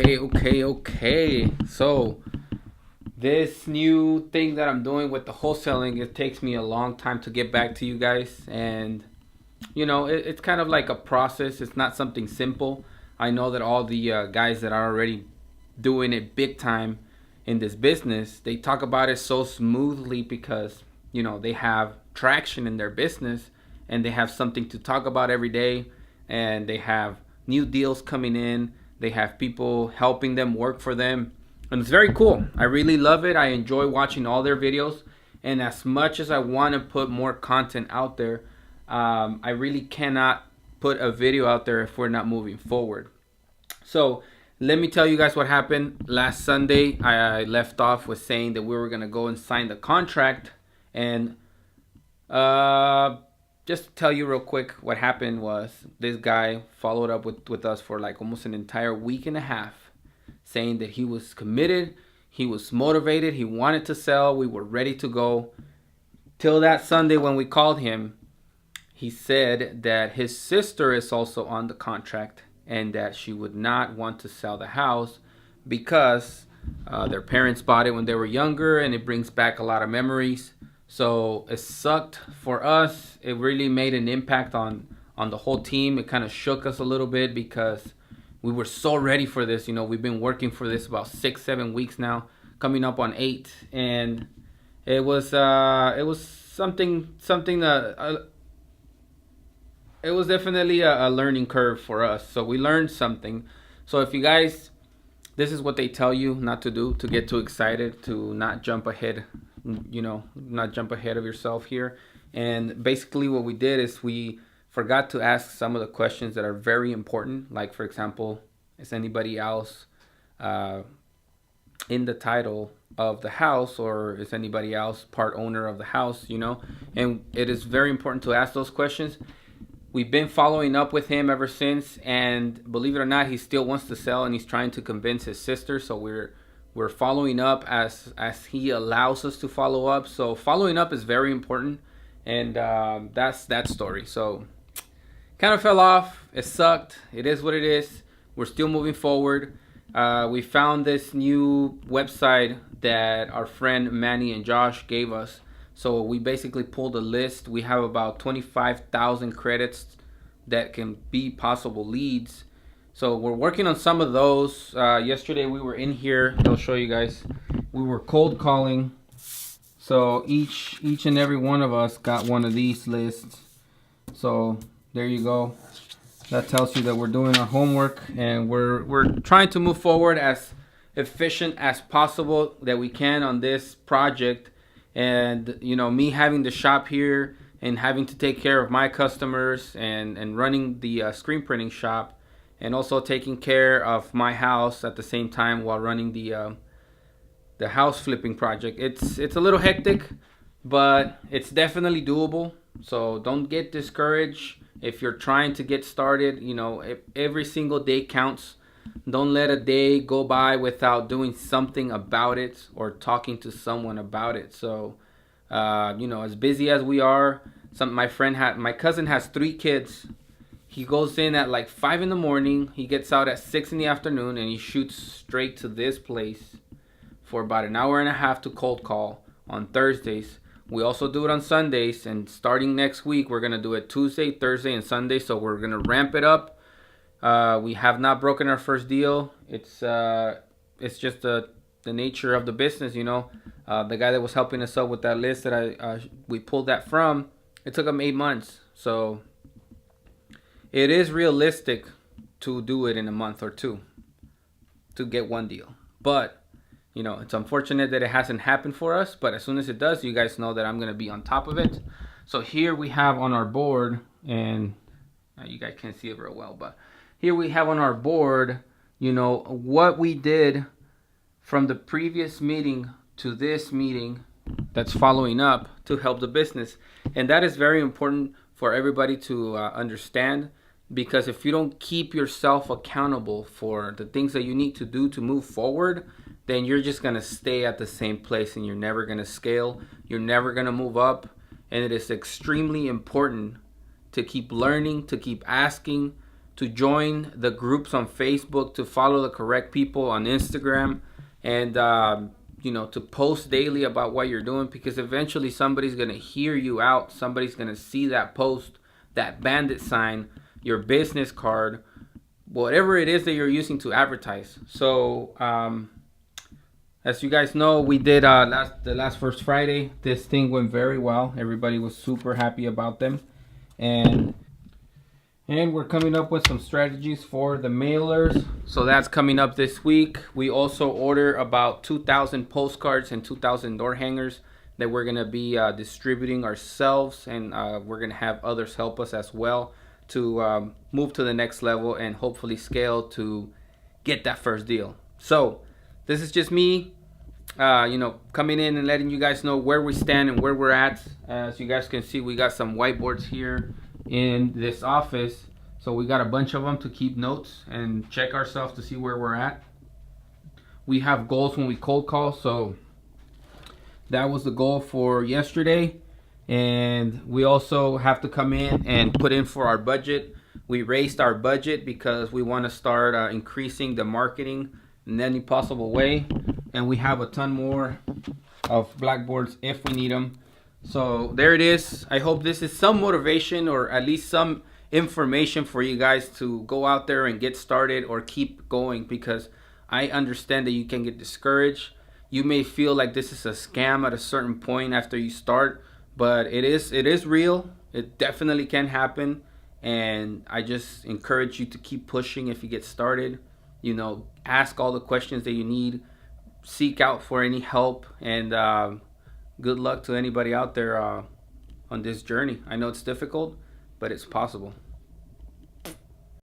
Okay. So this new thing that I'm doing with the wholesaling, it takes me a long time to get back to you guys, and it's kind of like a process. It's not something simple. I know that all the guys that are already doing it big time in this business, they talk about it so smoothly because they have traction in their business and they have something to talk about every day, and they have new deals coming in. They have people helping them work for them, and it's very cool. I really love it. I enjoy watching all their videos, and as much as I want to put more content out there, I really cannot put a video out there if we're not moving forward. So let me tell you guys what happened last Sunday. I left off with saying that we were gonna go and sign the contract, and just to tell you real quick, what happened was this guy followed up with us for like almost an entire week and a half, saying that he was committed, he was motivated, he wanted to sell, we were ready to go. Till that Sunday when we called him, he said that his sister is also on the contract and that she would not want to sell the house because their parents bought it when they were younger and it brings back a lot of memories. So it sucked for us. It really made an impact on the whole team. It kind of shook us a little bit because we were so ready for this. We've been working for this about 6-7 weeks now, coming up on 8, and it was something that it was definitely a learning curve for us. So we learned something. So if you guys, this is what they tell you not to do, to get too excited, to not jump ahead, not jump ahead of yourself here. And basically what we did is we forgot to ask some of the questions that are very important. Like, for example, is anybody else in the title of the house, or is anybody else part owner of the house? And it is very important to ask those questions. We've been following up with him ever since, and believe it or not, he still wants to sell, and he's trying to convince his sister. So we're following up as he allows us to follow up. So following up is very important, and that's that story. So kind of fell off. It sucked. It is what it is. We're still moving forward. We found this new website that our friend Manny and Josh gave us. So we basically pulled a list. We have about 25,000 credits that can be possible leads. So we're working on some of those. Yesterday we were in here. I'll show you guys. We were cold calling. So each and every one of us got one of these lists. So there you go. That tells you that we're doing our homework, and we're trying to move forward as efficient as possible that we can on this project. And me having the shop here and having to take care of my customers and running the screen printing shop, and also taking care of my house at the same time while running the house flipping project. It's a little hectic, but it's definitely doable. So don't get discouraged if you're trying to get started. If every single day counts. Don't let a day go by without doing something about it or talking to someone about it. So, as busy as we are, my cousin has 3 kids. He goes in at like 5 in the morning. He gets out at 6 in the afternoon, and he shoots straight to this place for about an hour and a half to cold call on Thursdays. We also do it on Sundays, and starting next week, we're gonna do it Tuesday, Thursday, and Sunday. So we're gonna ramp it up. We have not broken our first deal. It's just the nature of the business, The guy that was helping us out with that list that we pulled that from, it took him 8 months. So it is realistic to do it in a month or two to get one deal. But it's unfortunate that it hasn't happened for us. But as soon as it does, you guys know that I'm gonna be on top of it. So here we have on our board, and you guys can't see it real well, but here we have on our board, what we did from the previous meeting to this meeting that's following up to help the business. And that is very important for everybody to understand, because if you don't keep yourself accountable for the things that you need to do to move forward, then you're just going to stay at the same place and you're never going to scale. You're never going to move up. And it is extremely important to keep learning, to keep asking, to join the groups on Facebook, to follow the correct people on Instagram, and to post daily about what you're doing, because eventually somebody's gonna hear you out. Somebody's gonna see that post, that bandit sign, your business card, whatever it is that you're using to advertise. So as you guys know, we did the last first Friday. This thing went very well. Everybody was super happy about them, and we're coming up with some strategies for the mailers. So that's coming up this week. We also order about 2,000 postcards and 2,000 door hangers that we're gonna be distributing ourselves, and we're gonna have others help us as well to move to the next level and hopefully scale to get that first deal. So this is just me, coming in and letting you guys know where we stand and where we're at. As you guys can see, we got some whiteboards here in this office. So we got a bunch of them to keep notes and check ourselves to see where we're at. We have goals when we cold call. So that was the goal for yesterday. And we also have to come in and put in for our budget. We raised our budget because we want to start increasing the marketing in any possible way. And we have a ton more of blackboards if we need them. So there it is. I hope this is some motivation, or at least some information for you guys to go out there and get started or keep going, because I understand that you can get discouraged. You may feel like this is a scam at a certain point after you start, but it is real. It definitely can happen, and I just encourage you to keep pushing if you get started. Ask all the questions that you need, seek out for any help, and good luck to anybody out there on this journey. I know it's difficult, but it's possible.